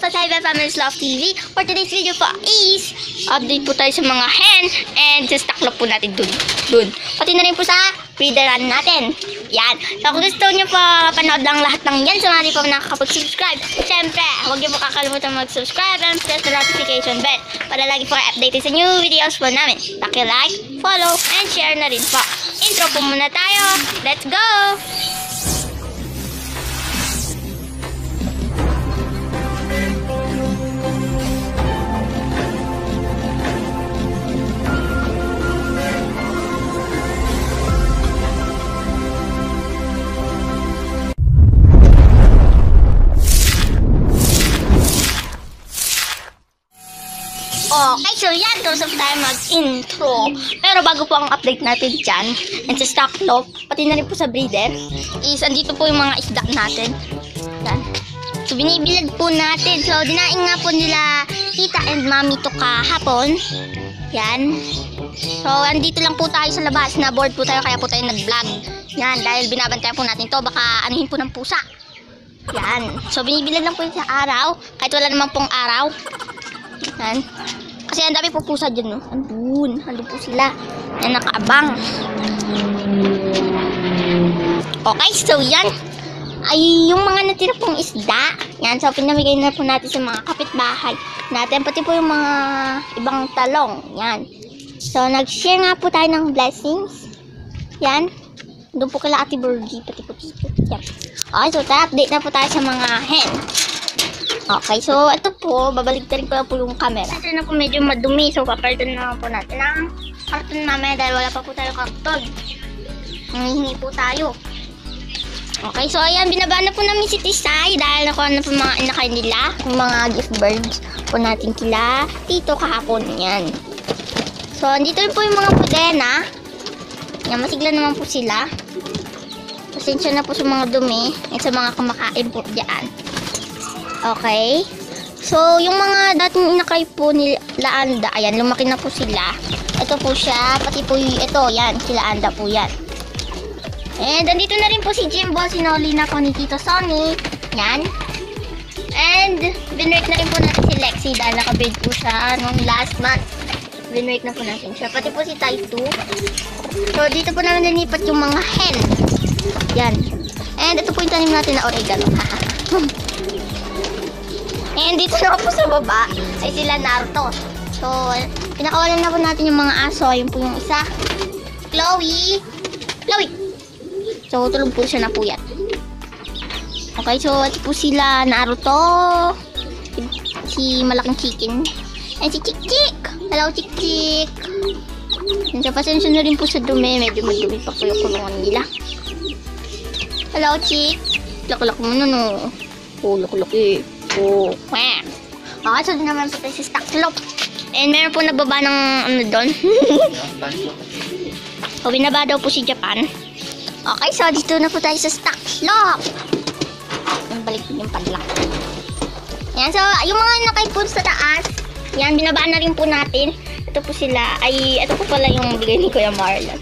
po sa Iba Family's Love TV. For today's video po is update po tayo sa mga hen and sa stock po natin dun. Pati na rin po sa breederan natin. Yan. So kung gusto nyo po panood lang lahat ng yan sa mga di po nakakapag-subscribe, syempre, huwag nyo po kakalimutan mag-subscribe and press the notification bell para lagi po updated sa new videos po namin. Paki-like, follow, and share na rin po. Intro po muna tayo. Let's go! Okay, so yan, tapos tayo mag-intro. Pero bago po ang update natin dyan, and sa stock lot, pati na rin po sa breeder, is andito po yung mga isda natin. Yan. So binibilad po natin. So dinaing nga po nila tita and mami to kahapon. Yan. So andito lang po tayo sa labas, na board po tayo, kaya po tayo nag-vlog. Yan, dahil binabantayan po natin to, baka anuhin po ng pusa. Yan. So binibilad lang po yun sa araw, kahit wala naman pong araw. Yan. Kasi ang dami po pusa dyan, no? Andun po sila. Yan, nakaabang. Okay, so yan. Ay, yung mga natira pong isda. Yan, so pinamigay na po natin sa mga kapitbahay natin. Pati po yung mga ibang talong. Yan. So, nag-share nga po tayo ng blessings. Yan. Doon po kala Ate Burgie. Pati po dito. Yan. Okay, so update na po tayo sa mga hen. Okay, so ito po, babaligtarin ko lang po yung camera. Ito na po medyo madumi, so papalitan na po natin ang karton namin dahil wala pa po tayo karton. Nangihingi po tayo. Okay, so ayan, binaba na po namin si Tisay dahil nakuha na po mga inakay nila, yung mga gift birds po natin kila dito kahapon. Yan. So, andito rin po yung mga pudena. Yan, masigla naman po sila. Pasensya na po sa mga dumi at sa mga kumakain po dyan. Okay. So, yung mga dating inakay po nila Anda, ayan, lumaki na po sila. Ito po siya, pati po ito, yan, sila Anda po yan. And, andito na rin po si Jimbo, sinuli na po ni Tito Sonny. Yan. And, binrake na rin po natin si Lexi dahil nakabid po siya nung last month. Binrake na po natin siya. Pati po si Taitu. So, dito po namin nanipat yung mga hen. Yan. And, ito po yung tanim natin na oregano. And dito na po sa baba ay sila Naruto. So, pinakawalan na po natin yung mga aso. Yun po yung isa. Chloe! So, tulog po siya na po yan. Okay, so ito po sila Naruto. Si malaking chicken. And si Chik-Chik! Hello, Chik-Chik! So, pasensya na rin po sa dumi. Medyo madumi pa po yung kulungan nila. Hello, Chik! Lak-lak mo na, no? Oh, lak-laki. Oh, okay, so din naman po tayo sa stock lot. And meron po nababa ng ano doon. So, binaba daw po si Japan. Okay, so dito na po tayo sa stock lot. Balik po yung padlock. Yan, so yung mga nakay po sa taas, yan, binaba na rin po natin. Ito po sila, ay, ito po pala yung bigay ni Kuya Marlon.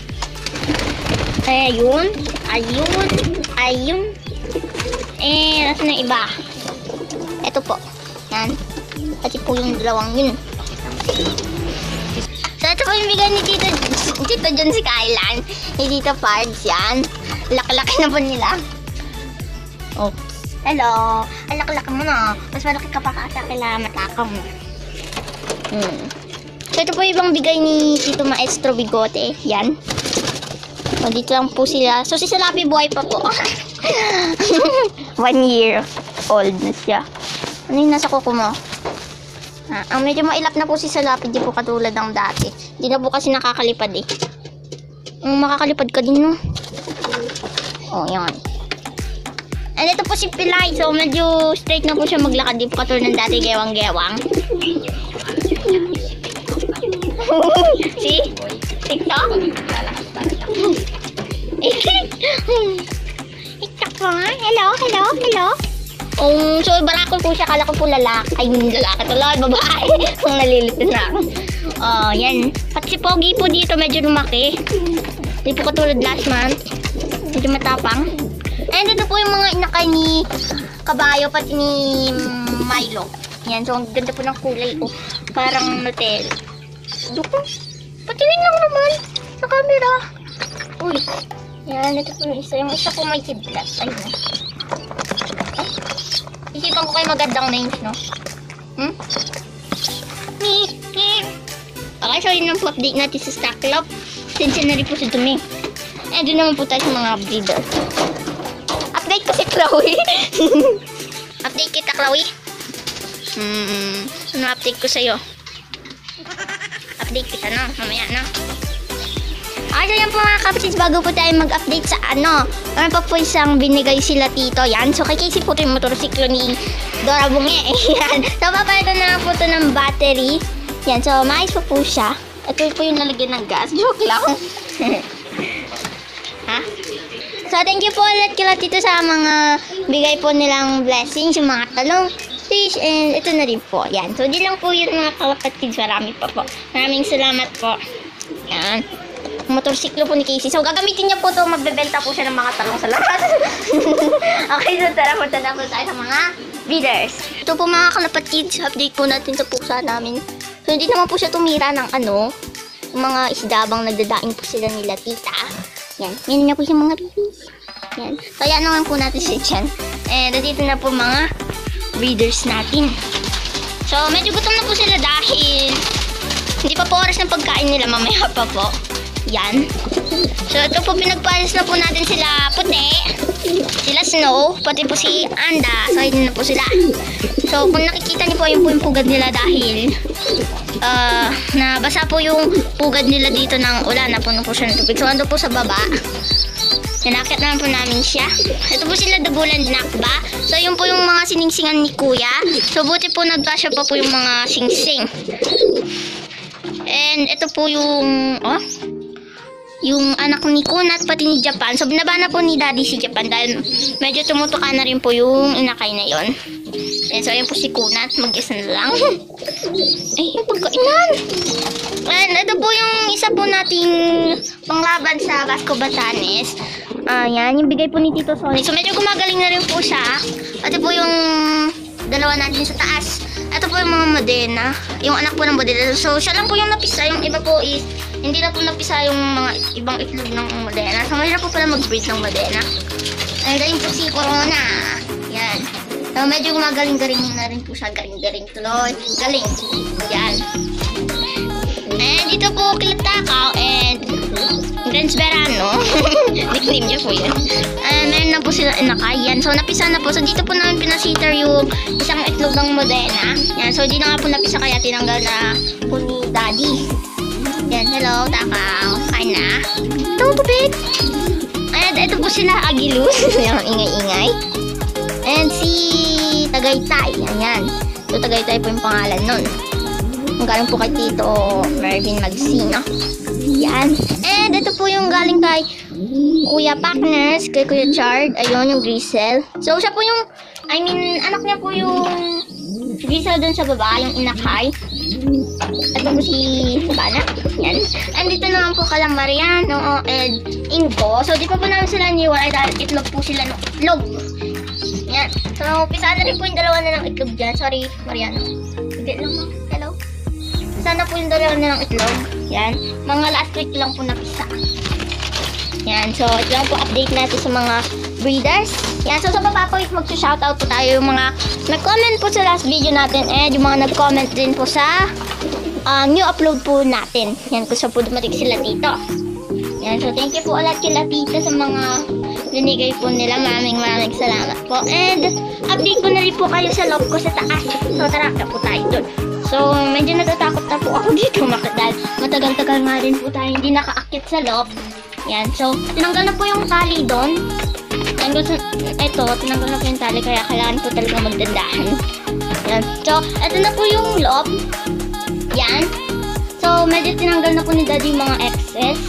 Ayun. Nasa na iba? Ito po. Yan. Pati po yung dalawang yun. So, ito po yung bigay ni Tito John si Kailan. Ni Tito Pards. Yan. Laki-laki na po nila. Oh. Hello. Ang laki-laki mo na. Mas malaki ka pa sa kila matakam mo. So, ito po yung ibang bigay ni Tito Maestro Bigote. Yan. So, dito lang po sila. So, si Salapi buhay pa po. 1 year old na siya. Ano yung nasa kuko mo? Ang medyo mailap na po si Salapi, di po katulad ng dati. Di na po kasi nakakalipad eh. Makakalipad ka din, no? Oh, yan. And ito po si Pilay. So, medyo straight na po siya maglakad. Di po katulad ng dati, gewang-gewang. See? TikTok? TikTok po nga. Hello. So, barakol po siya. Kala ko po lalaki. Ay, lalaki tuloy. Babae. Kung nalilito na ako. Oh, yan. Pati si Pogi po dito, medyo lumaki. Hindi po katulad last month. Medyo matapang. And ito po yung mga inakay ni Kabayo, pati ni Milo. Yan, so ang ganda po ng kulay. Oh, parang Nutella. Duko, patingin lang naman sa camera. Uy, yan, ito po yung isa. Yung isa po may kidlat. Ayun. Ay, isipan ko kayo magandang names, no? Okay, so yun lang po update natin sa Stacklop. Sensya na rin po sa dumi. Eh, doon naman po tayo sa mga breeder. Update ko si Chloe. Update kita, Chloe. Ano update ko sa'yo? Update kita na, mamaya na. Okay, so yan po mga kapatid, bago po tayo mag-update sa ano. Meron pa po isang binigay sila tito. Yan, so kay Casey po ito yung motorsiklo ni Dora Bunge. Yan, so papalitan na po ito ng battery. Yan, so maayos po siya. Ito po yung nalagyan ng gas. Joke lang. Ha? So thank you po ulit kila tito sa mga bigay po nilang blessings, yung mga talong, fish, and ito na rin po. Yan, so di lang po yun mga kapatid. Marami pa po. Maraming salamat po. Yan. Motorsiklo po ni Casey. So, gagamitin niya po ito. Magbebenta po siya ng mga talong sa labas. Okay, so tara po tayo sa mga breeders. Ito po mga kalapatids. Update po natin sa pusa namin. So, hindi naman po siya tumira ng ano, mga isda bang nagdadaing po sila nila tita. Yan. Yan niya po yung mga babies. Yan. So, yan naman po natin si Chen. And, dito na po mga breeders natin. So, medyo gutom na po sila dahil hindi pa po oras ng pagkain nila. Mamaya pa po. Yan. So, ito po pinagpalis na po natin sila puti, sila Snow, pati po si Anda. So, yun na po sila. So, kung nakikita niyo po yung pugad nila dahil nabasa po yung pugad nila dito ng ulan. Napuno po siya ng tubig. So, ando po sa baba. Nanakit naman po namin siya. Ito po sila dagulan nakba. So, yun po yung mga siningsingan ni Kuya. So, buti po nagkasya pa po yung mga singsing. And, ito po yung, yung anak ni Kunat pati ni Japan. So, binaba na po ni Daddy si Japan dahil medyo tumutuka na rin po yung inakay na yon. And so, ayan po si Kunat. Mag-isa na lang. Ay, yung pagkainan. And ito po yung isa po nating panglaban sa Basco Batanes. Ayan, yung bigay po ni Tito Sonic. So, medyo gumagaling na rin po siya. Ito po yung dalawa natin sa taas. Ito po yung mga Modena. Yung anak po ng Modena. So, siya lang po yung napisa. Yung iba po is hindi na po napisa yung mga ibang itlog ng Modena. So, mahirap po pala mag-breed ng Modena. And galing po si Corona. Yan. So, medyo gumagaling-galing na rin po siya. Galing-galing tuloy. Galing. Yan. And dito po Kilatakaw and Grens Verano. Nickname niya po yun. And meron na po sila inakay. Yan. So, napisa na po. So, dito po namin pinasiter yung isang itlog ng Modena. Yan. So, di na nga po napisa kaya tinanggal na po ni Daddy. Yan, hello, Takaw. Kain na. Ito, tubig. And ito po sila, Agilus. Yung ingay-ingay. And si Tagaytay. Yan. So, Tagaytay po yung pangalan nun. Ang galing po kay Tito Mervin Magsino. Yan. And ito po yung galing kay Kuya Partners, kay Kuya Chard. Ayun, yung Grisel. So, siya po yung, anak niya po yung Grisel dun sa baba, yung inakay. Ito po si Sabana. Yan. And dito naman po kala Mariano and Ingo. So, di pa po namin sila niwalay dahil itlog po sila ng itlog. Yan. So, pisa na rin po yung dalawa na ng itlog dyan. Sorry, Mariano. Hindi lang mo. Hello? Pisa na po yung dalawa na ng itlog. Yan. Mga last week lang po napisa. Yan. So, ito lang po update natin sa mga breeders. Yan. So, sa baba po, mag-shoutout po tayo yung mga nag-comment po sa last video natin and yung mga nag-comment din po sa new upload po natin. Yan. Kung saan po dumating sila dito. Yan. So, thank you po ulit kila tita sa mga binigay po nila. Maraming salamat po. And, update ko na rin po kayo sa loob ko sa taas. So, tara na po tayo dun. So, medyo natatakot na po ako dito. Dahil matagal-tagal nga rin po tayo hindi nakaakit sa loob. Yan. So, tinanggal na po yung tali doon. Ito, tinanggal na po yung tali. Kaya kailangan po talaga magdandahan. Yan. So, ito na po yung loob. Yan. So, medyo tinanggal na po ni Daddy yung mga excess.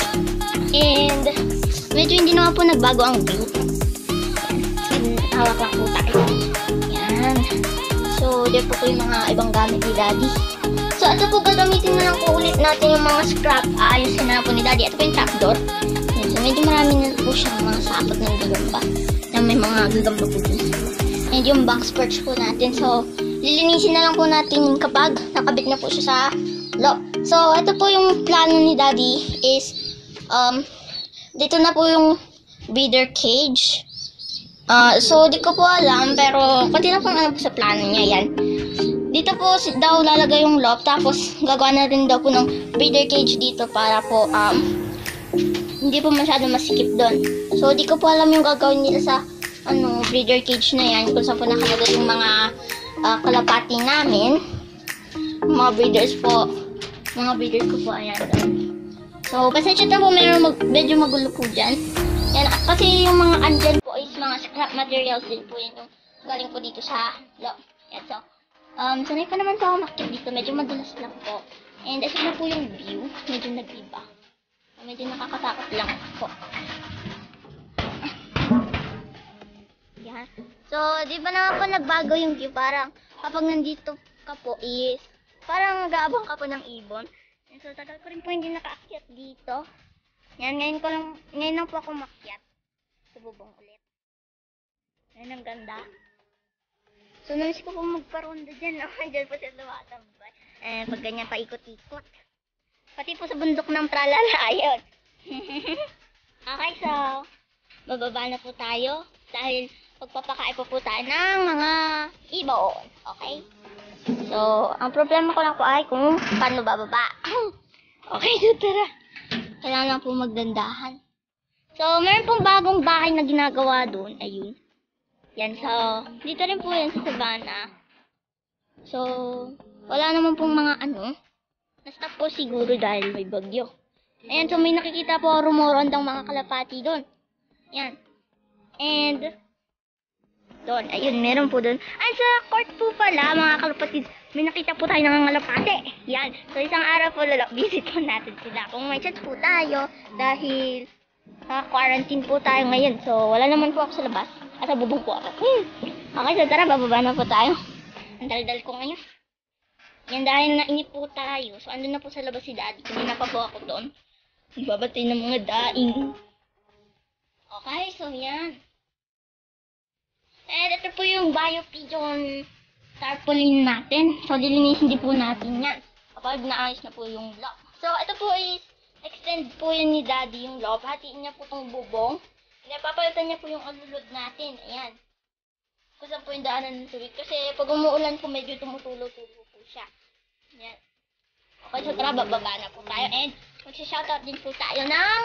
And, medyo hindi naman po nagbago ang view. Yan. Hawak lang po tayo. Yan. So, dito po yung mga ibang gamit ni Daddy. So, ito po gagamitin na lang po ulit natin yung mga scrap. Aayusin na lang po ni Daddy. Ito po yung trapdoor. Yan. So, medyo marami na po siyang mga sapot ng gagamba. Na may mga gagamba po dun. And yung box perch po natin. So, lilinisin na lang po natin kapag nakabit na po siya sa loob. So, ito po yung plano ni Daddy is, dito na po yung breeder cage. So, di ko po alam, pero pati na po alam po sa plano niya, yan. Dito po daw lalagay yung loft, tapos gagawa na rin daw po ng breeder cage dito para po, hindi po masyado masikip doon. So, di ko po alam yung gagawin nila sa, breeder cage na yan, kung saan po nakalagay yung mga kalapati namin. Mga breeders po. Mga breeders ko po, ayan. So, pasensya na po, medyo magulo po dyan. Yan, kasi yung mga andyan po is mga scrap materials din po yun yung galing po dito sa loob. Yan, so, sanay pa naman po ako makikita dito. Medyo madulas lang po. And as na po yung view, medyo nag-iba. Medyo nakakatakot lang po. Yan. So, di ba naman po nagbago yung view? Parang kapag nandito ka po is parang nag-aabang ka po ng ibon. And so, tagal ko rin po hindi nakaakyat dito. Yan, ngayon lang po ako makyat. Sububong ulit. Yan, ang ganda. So, namiss ko po magparonda dyan. Dyan po siya lumatambay. Pag ganyan, paikot-ikot. Pati po sa bundok ng Tralala, ayun. Okay, so, bababa na po tayo. Dahil, pagpapakain po tayo ng mga ibon. Okay? So, ang problema ko lang po ay kung paano bababa. Okay, so tara. Kailangan lang po magdandahan. So, meron pong bagong bahay na ginagawa doon. Ayun. Yan, so, dito rin po yan sa Savannah. So, wala naman pong mga na-stop po siguro dahil may bagyo. Ayan, so may nakikita po rumorondang mga kalapati doon. Yan. And, doon, ayun, meron po doon. Ay, sa court po pala, mga kalapatid, may nakita po tayo ng kalapati. Yan. So, isang araw po visit po natin sila. Kung may chance po tayo, dahil quarantine po tayo ngayon. So, wala naman po ako sa labas. At bubong po ako. Okay, so tara, bababa na po tayo. Ang daldal ko ngayon. Yan, dahil nainip po tayo. So, andun na po sa labas si Daddy. Kanina pa po ako doon. Nagbabatay ng mga daing. Okay, so yan. And ito po yung bio-pigeon tarpaulin natin. So, lilinisin din po natin yan. Kapag naayos na po yung loft. So, ito po is extend po yun ni Daddy yung loft. Hatiin niya po itong bubong. Napapalitan niya po yung alulod natin. Ayan. Kung saan po yung daanan ng tubig. Kasi pag umuulan po, medyo tumutulo-tulo po siya. Ayan. Okay, so tara, bababa na po tayo. And magsha-shoutout din po tayo ng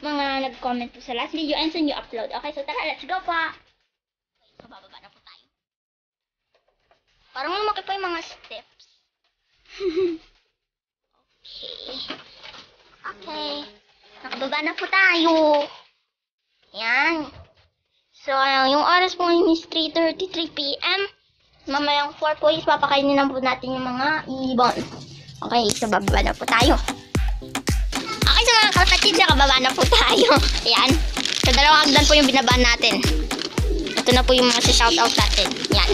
mga nag-comment po sa last video and sa new upload. Okay, so tara, let's go pa! Okay, so bababa na po tayo. Parang lumaki pa yung mga steps. Okay. Nakababa na po tayo. Yan. So, yung oras po is 3:33 PM. Mamayang 4 po is papakainin na po natin yung mga ibon. Okay, so bababa na po tayo. Okay, so mga kapatid, nakababa na po tayo. Ayan. So, dalawang hagdan po yung binaba natin. Ito na po yung mga shoutout natin. Yan.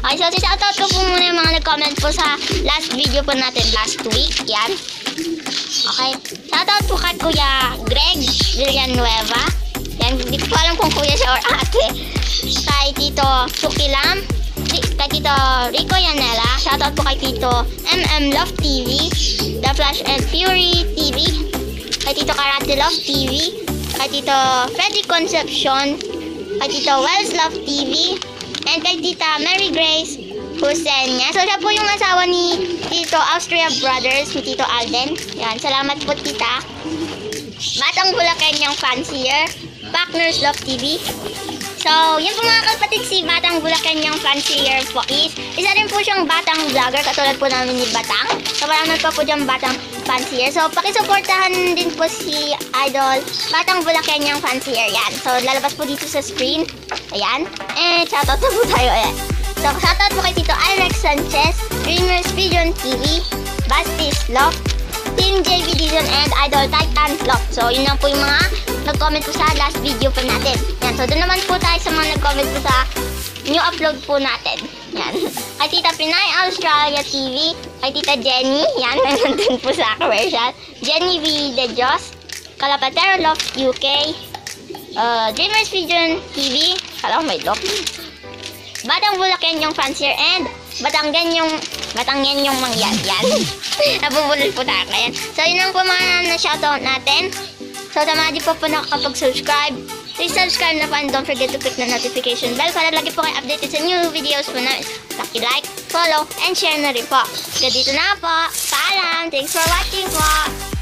Okay, so shoutout ko po muna yung mga nag-comment po sa last video po natin last week. Yan. Okay. Shoutout po kay Kuya Greg Villanueva. Yan, hindi ko alam kung kuya siya or ate. Kay Tito Sukilam. Kay Tito Rico Yanela. Shoutout po kay Tito Love TV. The Flash and Fury TV. Kay Tito Karate Love TV. Kay Tito Freddy Concepcion. Kay Tito Wells Love TV. And kay Tita Mary Grace Hussein. So, siya po yung asawa ni Tito Austria Brothers, ni Tito Alden. Yan, salamat po, Tita. Batang Bulacan fancier. Partners Love TV. So, yun po mga kapatid, si Batang Bulacan fancier po is isa rin po siyang batang vlogger katulad po namin ni Batang. So, marami pa po diyang batang fancier. So, pakisuportahan din po si Idol Batang Bulacan fancier. Yan. So, lalabas po dito sa screen. Ayan. And shoutout na po tayo. Ayan. So, shoutout po kay Tito Alex Sanchez, Dreamers Pigeon TV, Bastis Love, Team JV Dizon, and Idol Titan Vlog. So, yun lang po yung mga nag-comment po sa last video po natin. Yan. So, doon naman po tayo sa mga nag-comment po sa new upload po natin. Yan. Kay Tita Pinay Australia TV, kay Tita Jenny, yan, nandun po sa commercial. Jenny V. De Jos, Calapatero Love UK, Dreamers Pigeon TV, kala ko may lock. Batang Bulacan yung fancier and Batanggan yung mangyan. Yan. Nabubulol po tayo. Ayan. So, yun lang po mga na-shoutout natin. So, sa mga di po nakakapag-subscribe, please subscribe na po and don't forget to click the notification bell para lagi po kayo updated sa new videos po namin. Like, follow, and share na rin po. So, dito na po. Paalam! Thanks for watching po!